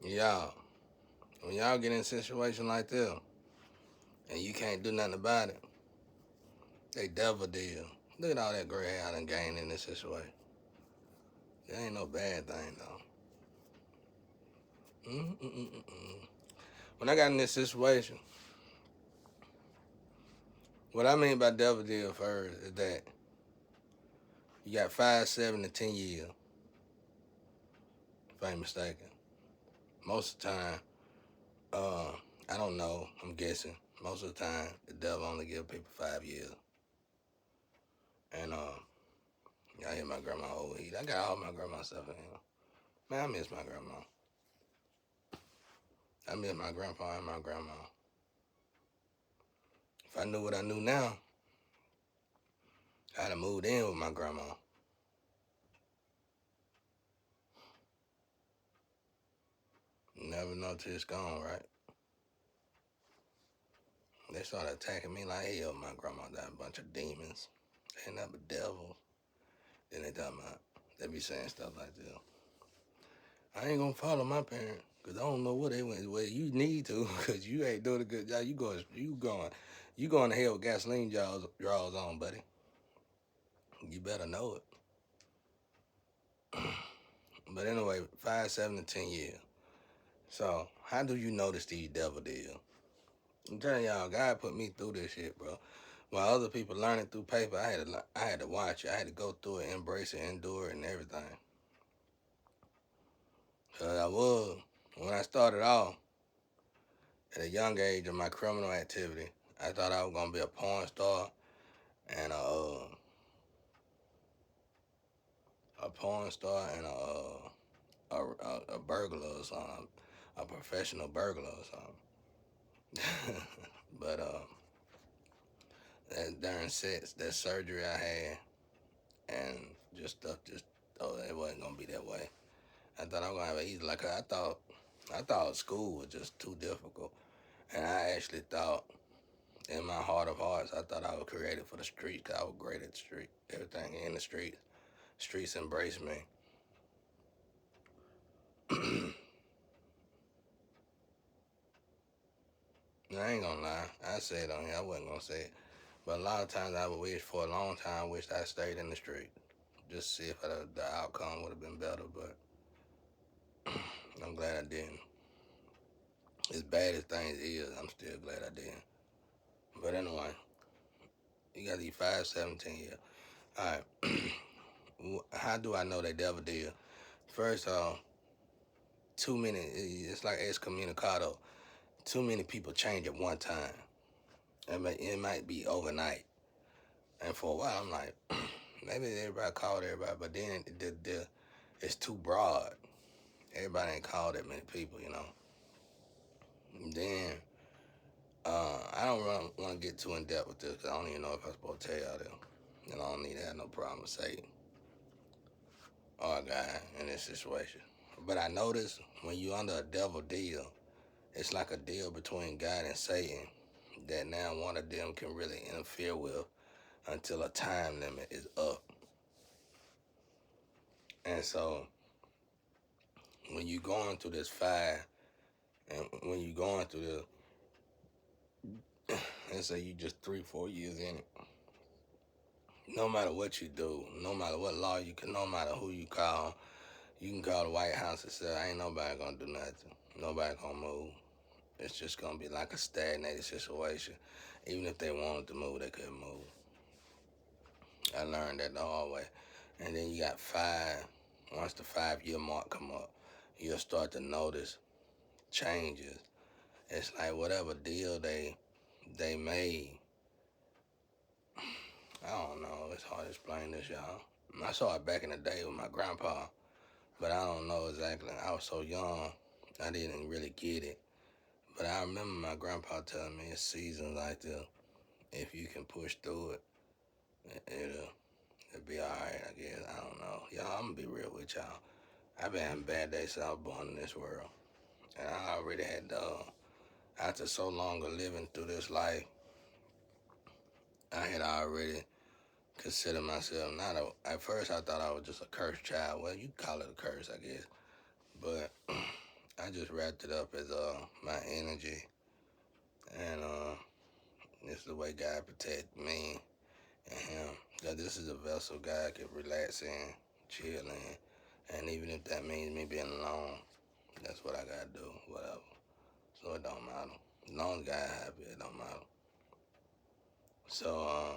Y'all, when y'all get in a situation like this and you can't do nothing about it, they devil deal. Look at all that gray hair I done gained in this situation. It ain't no bad thing though. Mm-mm-mm-mm. When I got in this situation, what I mean by devil deal first is that you got 5, 7, and 10 years, if I ain't mistaken. Most of the time, uh, I don't know, I'm guessing. Most of the time, the devil only give people 5 years. And y'all hear my grandma old heat. I got all my grandma stuff in here. Man, I miss my grandma. I miss my grandpa and my grandma. If I knew what I knew now, I'd have moved in with my grandma. Never know till it's gone, right? They started attacking me like hell. My grandma got a bunch of demons. They ain't nothing but devils. Then they talking about, they be saying stuff like this. I ain't gonna follow my parents because I don't know what they went. Well, you need to because you ain't doing a good job. You going to hell with gasoline draws on, buddy. You better know it. But anyway, 5, 7, and 10 years. So how do you notice these devil deals? I'm telling y'all, God put me through this shit, bro. While other people learning through paper, I had to watch it. I had to go through it, embrace it, endure it, and everything. Cause when I started off at a young age of my criminal activity, I thought I was gonna be a porn star and a porn star and a burglar or something, a professional burglar or something. But during sex, that surgery I had, and just stuff, just oh, it wasn't gonna be that way. I thought I was gonna have it easy. Like I thought school was just too difficult, and I actually thought, in my heart of hearts, I thought I was created for the street. Cause I was great at the street, everything in the street. Streets embrace me. I ain't gonna lie. I said on here, I wasn't gonna say it. But a lot of times I would wish for a long time, I wished I stayed in the street. Just to see if the outcome would have been better, but I'm glad I didn't. As bad as things is, I'm still glad I didn't. But anyway, you got these 5, 17 years. Alright. How do I know they devil deal? First off, too many, it's like excommunicado. Too many people change at one time. It might be overnight. And for a while, I'm like, maybe everybody called everybody, but then it's too broad. Everybody ain't called that many people, you know. And then I don't really want to get too in depth with this because I don't even know if I'm supposed to tell y'all this. And I don't need to have no problem with Satan or a guy in this situation. But I notice when you under a devil deal, it's like a deal between God and Satan that now one of them can really interfere with until a time limit is up. And so when you going through this fire and when you going through this, let's say you just 3, 4 years in it, no matter what you do, no matter what law you can, no matter who you can call the White House and say, ain't nobody gonna do nothing. Nobody gonna move. It's just gonna be like a stagnated situation. Even if they wanted to move, they couldn't move. I learned that the hard way. And then you got 5. Once the 5-year mark come up, you'll start to notice changes. It's like whatever deal they made. I don't know. It's hard to explain this, y'all. I saw it back in the day with my grandpa, but I don't know exactly. I was so young, I didn't really get it. But I remember my grandpa telling me it's seasons like this. If you can push through it, it'll be all right. I guess I don't know. Y'all, I'm gonna be real with y'all. I've been having bad days since I was born in this world, and I already had after so long of living through this life, I had already considered myself not a. At first, I thought I was just a cursed child. Well, you call it a curse, I guess. But I just wrapped it up as my energy, and this is the way God protect me and him. That this is a vessel God can relax in, chill in, and even if that means me being alone, that's what I gotta do. Whatever. So it don't matter. As long as God happy, it don't matter. So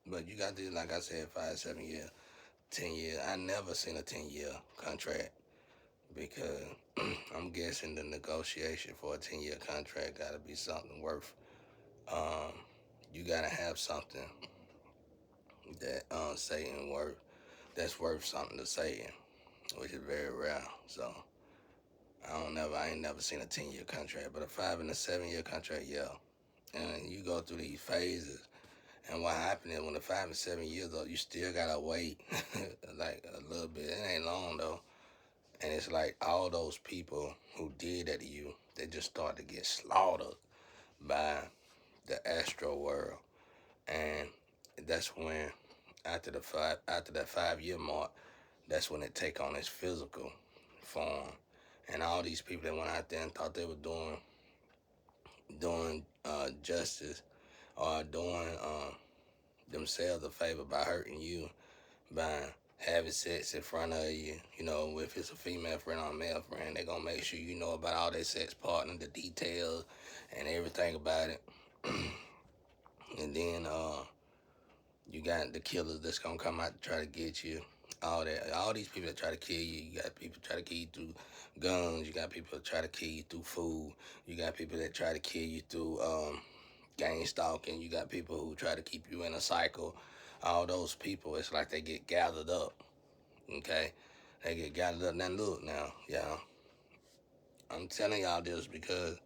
but you got this, like I said, 5, 7 years, 10 years. I never seen a 10-year contract because I'm guessing the negotiation for a 10-year contract got to be something worth. Um, you got to have something that Satan worth that's worth something to Satan, which is very rare. So I ain't never seen a 10-year contract, but a 5 and a 7-year contract, yeah. And you go through these phases. And what happened is when the 5 and 7 years old, you still gotta wait like a little bit. It ain't long though. And it's like all those people who did that to you, they just start to get slaughtered by the astro world. And that's when after that 5 year mark, that's when it take on its physical form. And all these people that went out there and thought they were doing justice or doing themselves a favor by hurting you, by having sex in front of you. You know, if it's a female friend or a male friend, they're gonna make sure you know about all their sex partner, the details, and everything about it. And then you got the killers that's gonna come out to try to get you. All that, all these people that try to kill you. You got people try to kill you through guns. You got people that try to kill you through food. You got people that try to kill you through gang stalking. You got people who try to keep you in a cycle. All those people, it's like they get gathered up. Okay, they get gathered up. Now look, now, y'all. I'm telling y'all this because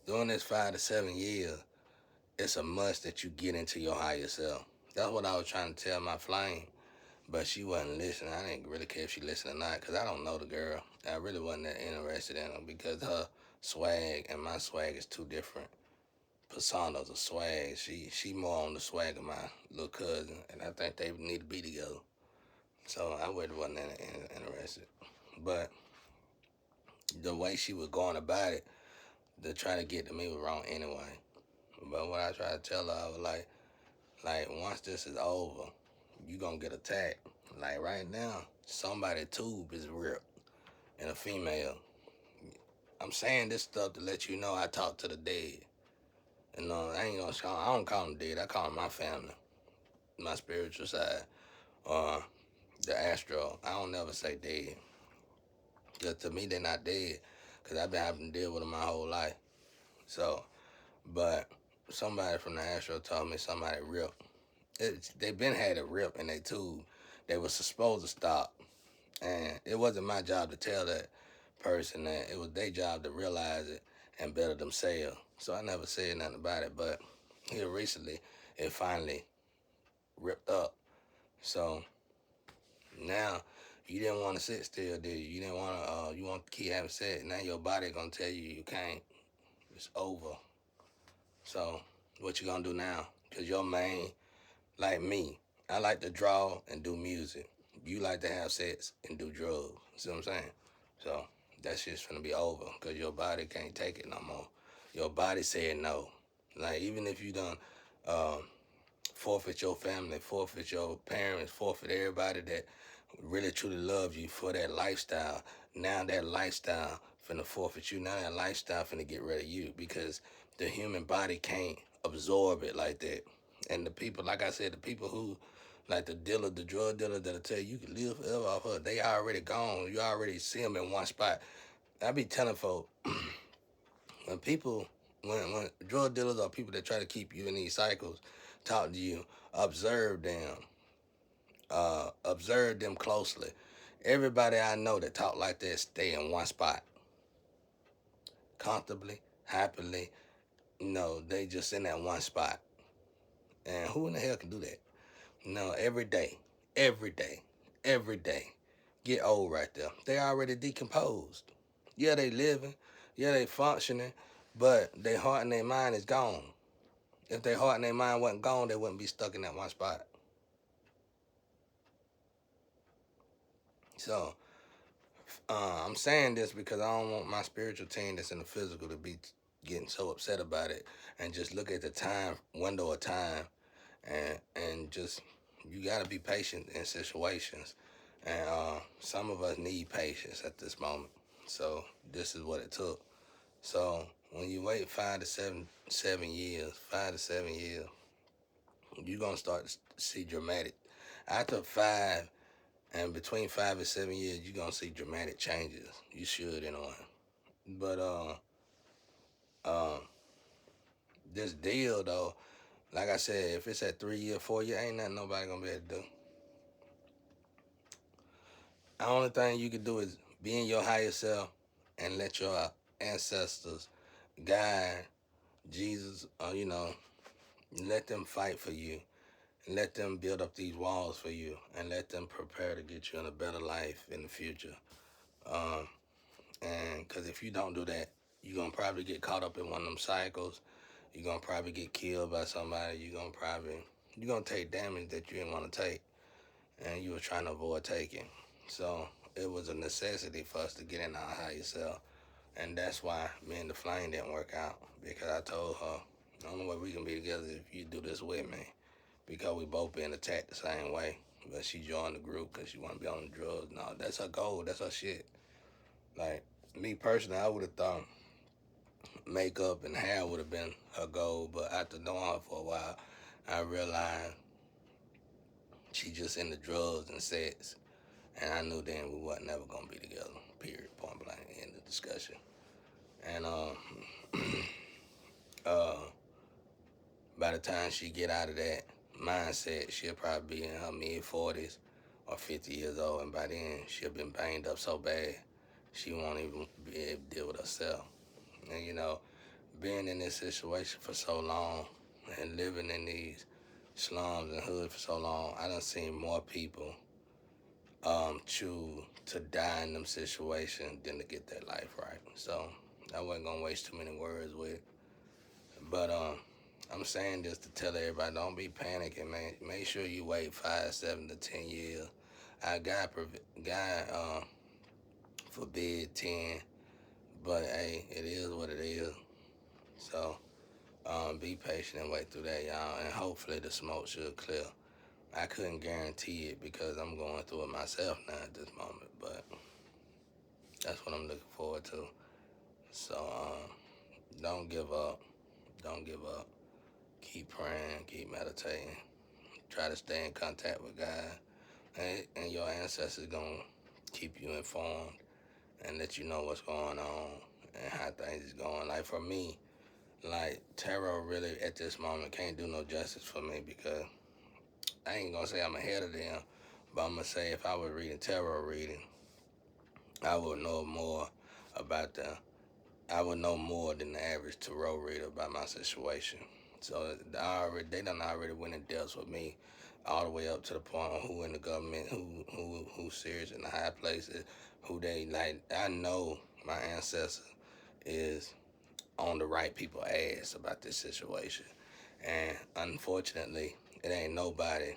during this 5 to 7 years, it's a must that you get into your higher self. That's what I was trying to tell my flame, but she wasn't listening. I didn't really care if she listened or not because I don't know the girl. I really wasn't that interested in her because her swag and my swag is two different personas of swag. She more on the swag of my little cousin, and I think they need to be together. So I really wasn't interested. But the way she was going about it to try to get to me was wrong anyway. But when I tried to tell her, I was like once this is over, you gonna get attacked. Like right now, somebody tube is ripped in a female. I'm saying this stuff to let you know I talk to the dead. And I don't call them dead. I call them my family, my spiritual side, or the astral. I don't never say dead. Because to me, they're not dead. Because I've been having to deal with them my whole life. So, but somebody from the astral told me somebody ripped. They been had a rip in their tube. They was supposed to stop. And it wasn't my job to tell that person that. It was their job to realize it and better themselves. So I never said nothing about it. But here recently, it finally ripped up. So now you didn't want to sit still, did you? You didn't want to. You want to keep having sex. Now your body gonna tell you you can't. It's over. So what you gonna do now? Cause your main, like me, I like to draw and do music. You like to have sex and do drugs. See what I'm saying? So that shit's gonna be over. Cause your body can't take it no more. Your body said no. Like even if you done um, forfeit your family, forfeit your parents, forfeit everybody that really truly loves you for that lifestyle. Now that lifestyle finna forfeit you. Now that lifestyle finna get rid of you because the human body can't absorb it like that. And the people, like I said, the people who, like the dealer, the drug dealer that'll tell you can live forever off her, they already gone. You already see them in one spot. I be telling folks, when people, when drug dealers or people that try to keep you in these cycles talk to you, observe them. Observe them closely. Everybody I know that talk like that stay in one spot, comfortably, happily. No, they just in that one spot. And who in the hell can do that? No, every day, every day, every day. Get old right there. They already decomposed. Yeah, they living. Yeah, they functioning. But their heart and their mind is gone. If their heart and their mind wasn't gone, they wouldn't be stuck in that one spot. So I'm saying this because I don't want my spiritual team that's in the physical to be getting so upset about it, and just look at the time window of time, and just, you got to be patient in situations, and some of us need patience at this moment. So this is what it took. So when you wait 5 to 7 years, 5 to 7 years, you're gonna start to see dramatic. After 5, and between 5 and 7 years, you're gonna see dramatic changes. You should, anyway. But um, this deal though, like I said, if it's at 3 year, 4 year, ain't nothing nobody gonna be able to do. The only thing you can do is be in your higher self and let your ancestors, God, Jesus, let them fight for you. Let them build up these walls for you, and let them prepare to get you in a better life in the future. Um, and because if you don't do that, you're going to probably get caught up in one of them cycles. You're going to probably get killed by somebody. You're going to take damage that you didn't want to take, and you were trying to avoid taking. So it was a necessity for us to get in our higher self. And that's why me and the flame didn't work out, because I told her, the only way we can be together is if you do this with me, because we both being attacked the same way. But she joined the group because she want to be on the drugs. No, that's her goal. That's her shit. Like, me personally, I would have thought makeup and hair would have been her goal. But after knowing her for a while, I realized she just into drugs and sex. And I knew then we wasn't never going to be together. Period. Point blank. End of discussion. And uh, by the time she get out of that mindset, she'll probably be in her mid 40s or 50 years old, and by then she'll been banged up so bad she won't even be able to deal with herself. And being in this situation for so long and living in these slums and hoods for so long, I done seen more people choose to die in them situations than to get their life right. So I wasn't gonna waste too many words with it. But I'm saying this to tell everybody, don't be panicking, man. Make sure you wait 5, 7 to 10 years. God forbid 10, but hey, it is what it is. So be patient and wait through that, y'all, and hopefully the smoke should clear. I couldn't guarantee it because I'm going through it myself now at this moment, but that's what I'm looking forward to. So don't give up. Don't give up. Keep praying. Keep meditating. Try to stay in contact with God, and your ancestors gonna keep you informed and let you know what's going on and how things is going. Like for me, like tarot really at this moment can't do no justice for me, because I ain't gonna say I'm ahead of them, but I'm gonna say if I was reading tarot reading, I would know more about the I would know more than the average tarot reader about my situation. So they done already went in depth with me, all the way up to the point of who in the government, who's serious in the high places, who they like. I know my ancestor is on the right people ass about this situation, and unfortunately, it ain't nobody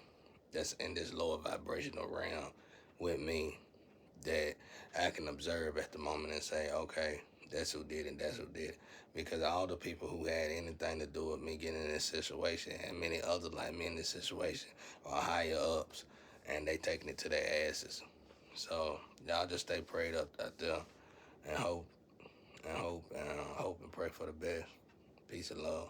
that's in this lower vibrational realm with me that I can observe at the moment and say, okay, that's who did it, that's who did it. Because all the people who had anything to do with me getting in this situation, and many others like me in this situation, are higher ups, and they taking it to their asses. So y'all just stay prayed up out there, and hope and pray for the best. Peace and love.